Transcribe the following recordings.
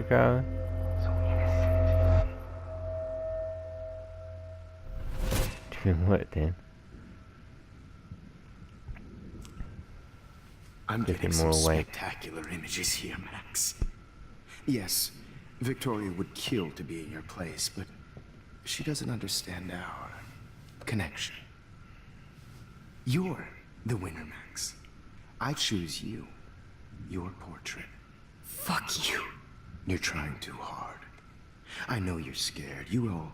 ago. Didn't work then. I'm Get getting him some more awake. spectacular images here, Max. Yes, Victoria would kill to be in your place, but she doesn't understand our connection. You're the winner, Max. I choose you. Your portrait. Fuck you. You're trying too hard. I know you're scared. You all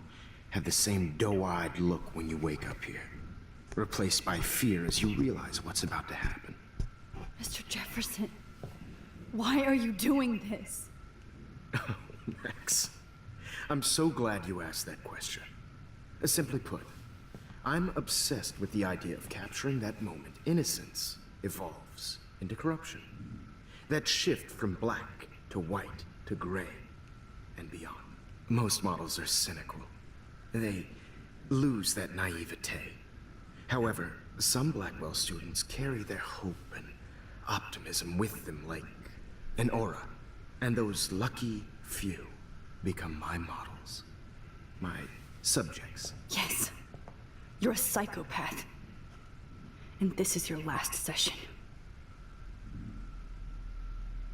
have the same doe-eyed look when you wake up here. Replaced by fear as you realize what's about to happen. Mr. Jefferson, why are you doing this? Max, I'm so glad you asked that question. Simply put, I'm obsessed with the idea of capturing that moment innocence evolves into corruption. That shift from black to white to gray and beyond. Most models are cynical. They lose that naivete. However, some Blackwell students carry their hope and optimism with them like an aura. And those lucky few become my models. My subjects. Yes, you're a psychopath. And this is your last session.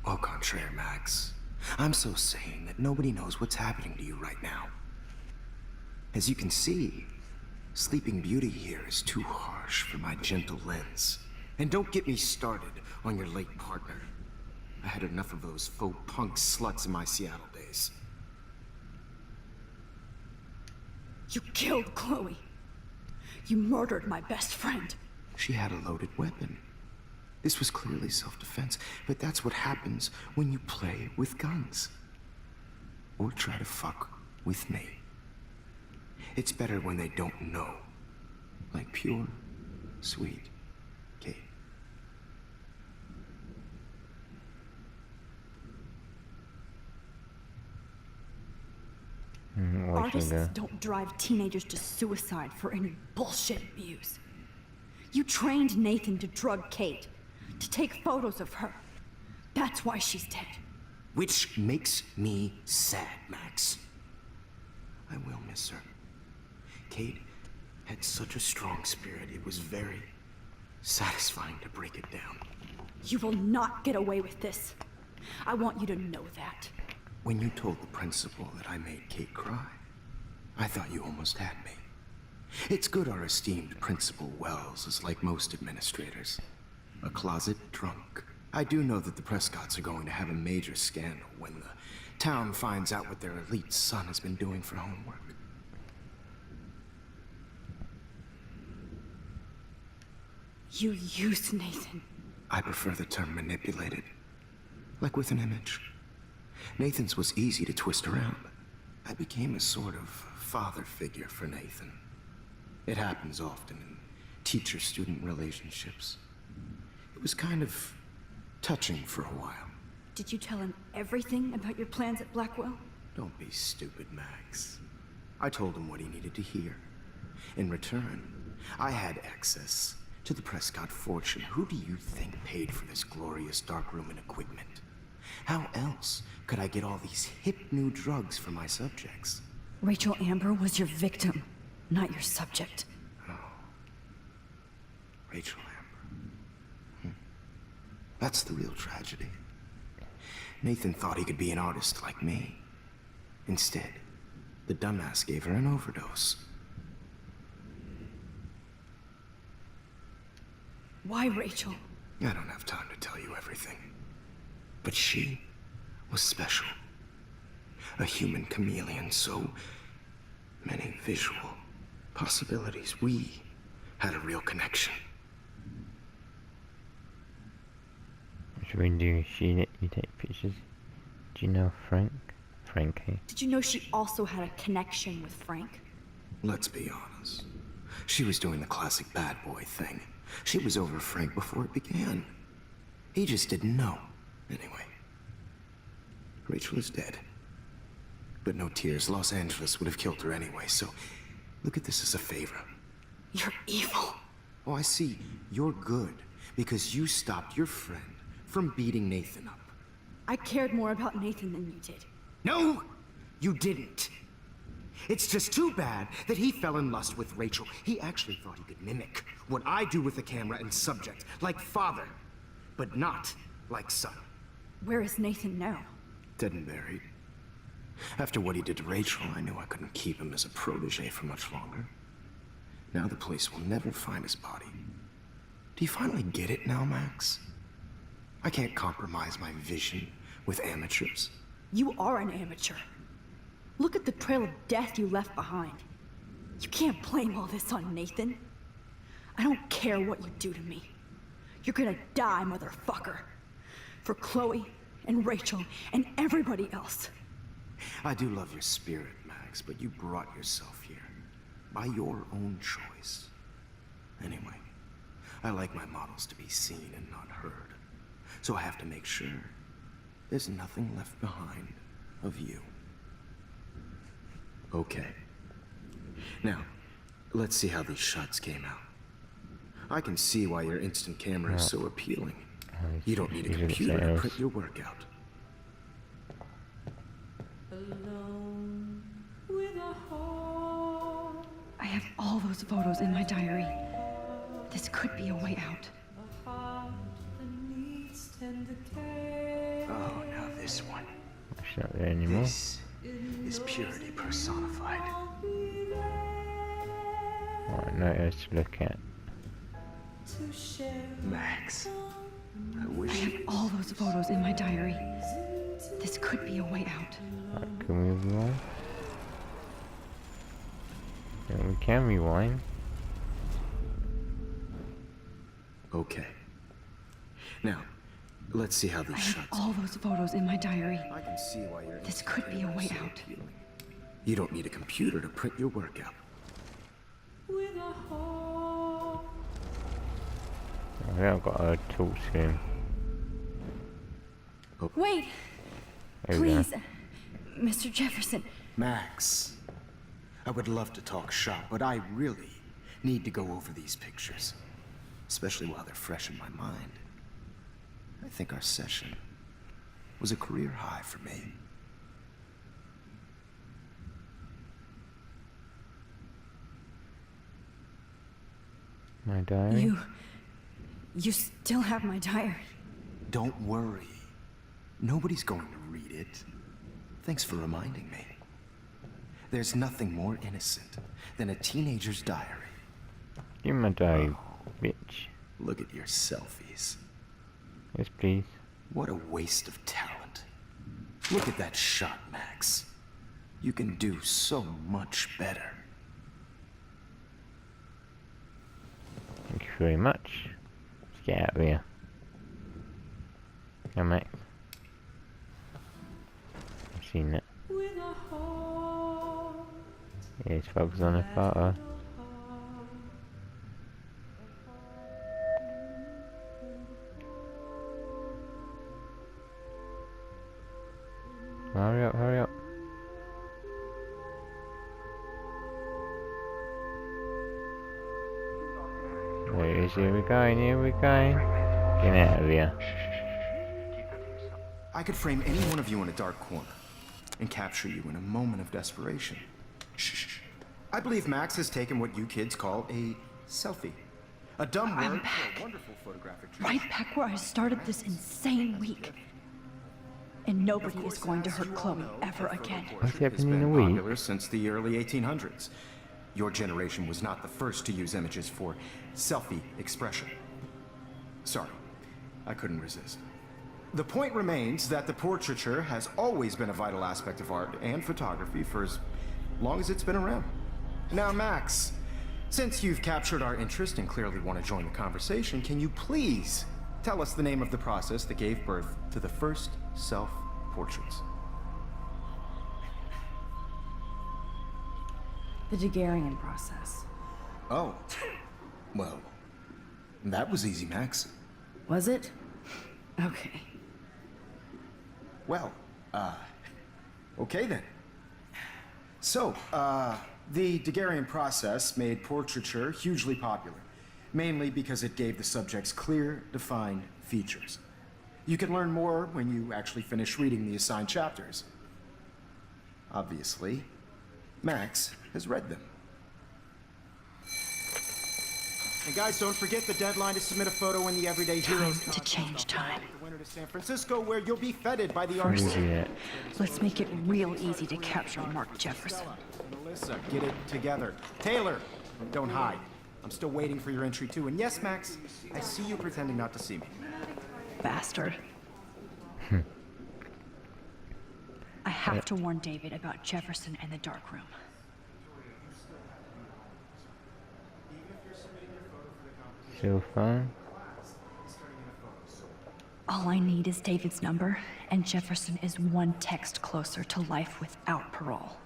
Au contraire, Max. I'm so sane that nobody knows what's happening to you right now. As you can see, Sleeping Beauty here is too harsh for my gentle lens. And don't get me started on your late partner. I had enough of those faux punk sluts in my Seattle days. You killed Chloe. You murdered my best friend. She had a loaded weapon. This was clearly self-defense, but that's what happens when you play with guns. Or try to fuck with me. It's better when they don't know. Like pure, sweet Kate. Artists don't drive teenagers to suicide for any bullshit views. You trained Nathan to drug Kate, to take photos of her. That's why she's dead. Which makes me sad, Max. I will miss her. Kate had such a strong spirit, it was very satisfying to break it down. You will not get away with this. I want you to know that. When you told the principal that I made Kate cry, I thought you almost had me. It's good our esteemed Principal Wells is like most administrators. A closet drunk. I do know that the Prescotts are going to have a major scandal when the town finds out what their elite son has been doing for homework. You used Nathan. I prefer the term manipulated. Like with an image. Nathan's was easy to twist around. I became a sort of father figure for Nathan. It happens often in teacher-student relationships. It was kind of touching for a while. Did you tell him everything about your plans at Blackwell? Don't be stupid, Max. I told him what he needed to hear. In return, I had access to the Prescott fortune. Who do you think paid for this glorious darkroom and equipment? How else could I get all these hip new drugs for my subjects? Rachel Amber was your victim, not your subject. Oh. Rachel Amber. That's the real tragedy. Nathan thought he could be an artist like me. Instead, the dumbass gave her an overdose. Why Rachel? I don't have time to tell you everything. But she was special. A human chameleon, so many visual possibilities. We had a real connection. What should we do? She let you take pictures? Do you know Frank? Frankie? Did you know she also had a connection with Frank? Let's be honest. She was doing the classic bad boy thing. She was over Frank before it began. He just didn't know. Anyway, Rachel is dead. But no tears. Los Angeles would have killed her anyway, so look at this as a favor. You're evil. Oh, I see. You're good because you stopped your friend from beating Nathan up. I cared more about Nathan than you did. No, you didn't. It's just too bad that he fell in lust with Rachel. He actually thought he could mimic what I do with the camera and subject, like father, but not like son. Where is Nathan now? Dead and buried. After what he did to Rachel, I knew I couldn't keep him as a protege for much longer. Now the police will never find his body. Do you finally get it now, Max? I can't compromise my vision with amateurs. You are an amateur. Look at the trail of death you left behind. You can't blame all this on Nathan. I don't care what you do to me. You're gonna die, motherfucker. For Chloe and Rachel and everybody else. I do love your spirit, Max, but you brought yourself here. By your own choice. Anyway, I like my models to be seen and not heard. So I have to make sure there's nothing left behind of you. Okay. Now, let's see how these shots came out. I can see why your instant camera is so appealing. You don't need a computer to print your work out. I have all those photos in my diary. This could be a way out. Oh, now this one. It's not there anymore. This is purity personified. Right, no else to look at. Max, I I wish have all those photos in my diary. This could be a way out. Right, can we rewind? Yeah, we can rewind. Okay. Now, let's see how these I have shots. all those photos in my diary. I can see why your This could be a way so out. appealing. You don't need a computer to print your work out. I haven't got a talk to him. Wait! There we go. Please, Mr. Jefferson. Max, I would love to talk shop, but I really need to go over these pictures. Especially while they're fresh in my mind. I think our session was a career high for me. My diary. You still have my diary. Don't worry. Nobody's going to read it. Thanks for reminding me. There's nothing more innocent than a teenager's diary. Give me my diary, bitch. Look at your selfies. Yes, please. What a waste of talent. Look at that shot, Max. You can do so much better. Thank you very much. Let's get out of here. Come Max. I've seen that. Yeah, it's focused on the photo. Hurry up, hurry up. There it is, here we go, here we go. Get out of here. I could frame any one of you in a dark corner and capture you in a moment of desperation. Shh. I believe Max has taken what you kids call a selfie. A dumb I'm word back. for a wonderful photographic trick. Right back where I started this insane week. And nobody is going to hurt Chloe ever again. What's It's happening in a been week? popular since the early 1800s. Your generation was not the first to use images for selfie expression. Sorry, I couldn't resist. The point remains that the portraiture has always been a vital aspect of art and photography for as long as it's been around. Now, Max, since you've captured our interest and clearly want to join the conversation, can you please tell us the name of the process that gave birth to the first self-portraits? The Daguerrean process. Oh, well, that was easy, Max. Was it? Okay. Well, okay then. So, the Daguerrean process made portraiture hugely popular, mainly because it gave the subjects clear, defined features. You can learn more when you actually finish reading the assigned chapters. Obviously, Max has read them. And guys, don't forget the deadline to submit a photo in the Everyday Heroes Time to change time. The winter to San Francisco, where you'll be feted by the Where is RC. he at? Let's make it real easy to capture Mark Jefferson. Melissa, get it together. Taylor, don't hide. I'm still waiting for your entry too. And yes, Max, I see you pretending not to see me. Bastard. I have to warn David about Jefferson and the dark room. Still fine? All I need is David's number, and Jefferson is one text closer to life without parole.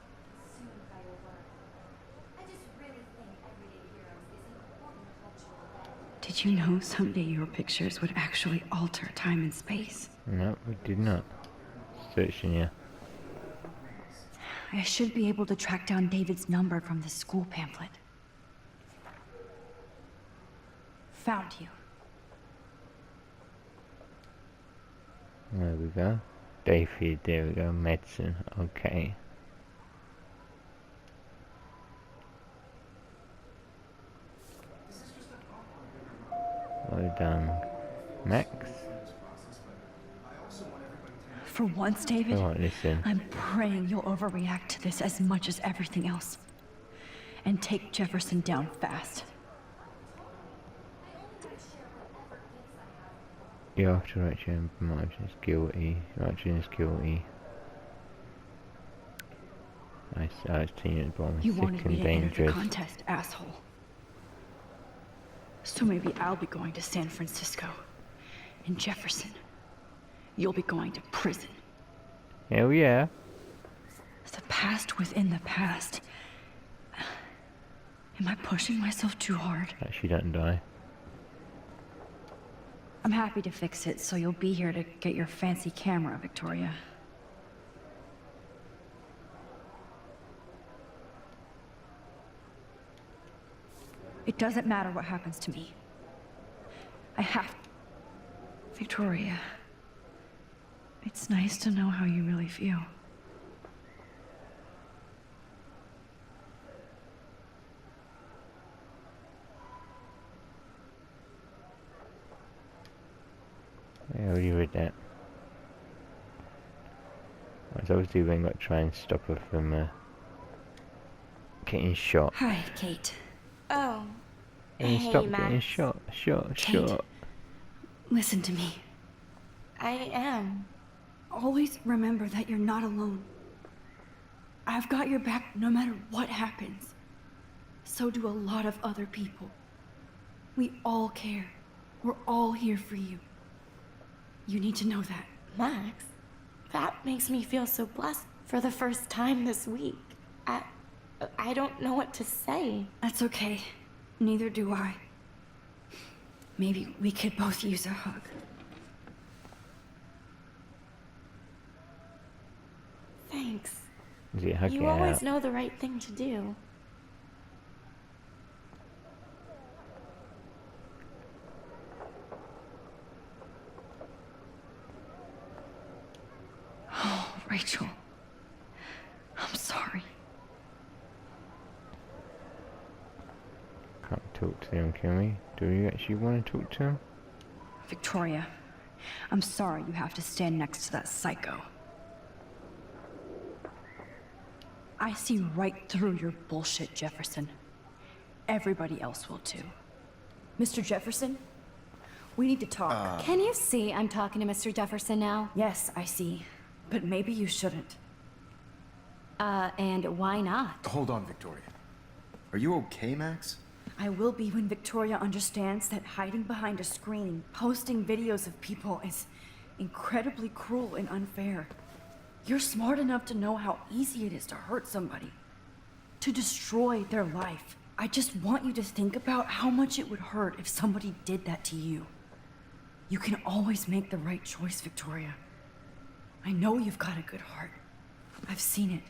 Did you know someday your pictures would actually alter time and space? No, we did not. Searching you. I should be able to track down David's number from the school pamphlet. Found you. There we go. David, there we go. Medicine, okay. Well done, Max. For once, David, Go on, listen. I'm praying you'll overreact to this as much as everything else. And take Jefferson down fast. You have to write your information is guilty. Writing is guilty. I was teen bomb. You Sick wanted me and to enter the dangerous. contest, asshole. So maybe I'll be going to San Francisco. And Jefferson, you'll be going to prison. Hell yeah. The past within the past. Am I pushing myself too hard? Actually, don't die. I'm happy to fix it, so you'll be here to get your fancy camera, Victoria. It doesn't matter what happens to me. I have... Victoria, it's nice to know how you really feel. I already read that. So obviously we got to try and stop her from getting shot. Hi, Kate. Oh. And Hey, stop Max. getting shot. Kate. Listen to me. I am. Always remember that you're not alone. I've got your back no matter what happens. So do a lot of other people. We all care. We're all here for you. You need to know that. Max, that makes me feel so blessed for the first time this week. I don't know what to say. That's okay. Neither do I. Maybe we could both use a hug. Thanks. Is it hugging You always out? know the right thing to do. Oh, Rachel. I'm sorry. Can't talk to him, can we? Do you actually want to talk to him? Victoria, I'm sorry you have to stand next to that psycho. I see right through your bullshit, Jefferson. Everybody else will too. Mr. Jefferson, we need to talk. Can you see I'm talking to Mr. Jefferson now? Yes, I see. But maybe you shouldn't. And why not? Hold on, Victoria. Are you okay, Max? I will be when Victoria understands that hiding behind a screen, posting videos of people is incredibly cruel and unfair. You're smart enough to know how easy it is to hurt somebody, to destroy their life. I just want you to think about how much it would hurt if somebody did that to you. You can always make the right choice, Victoria. I know you've got a good heart. I've seen it.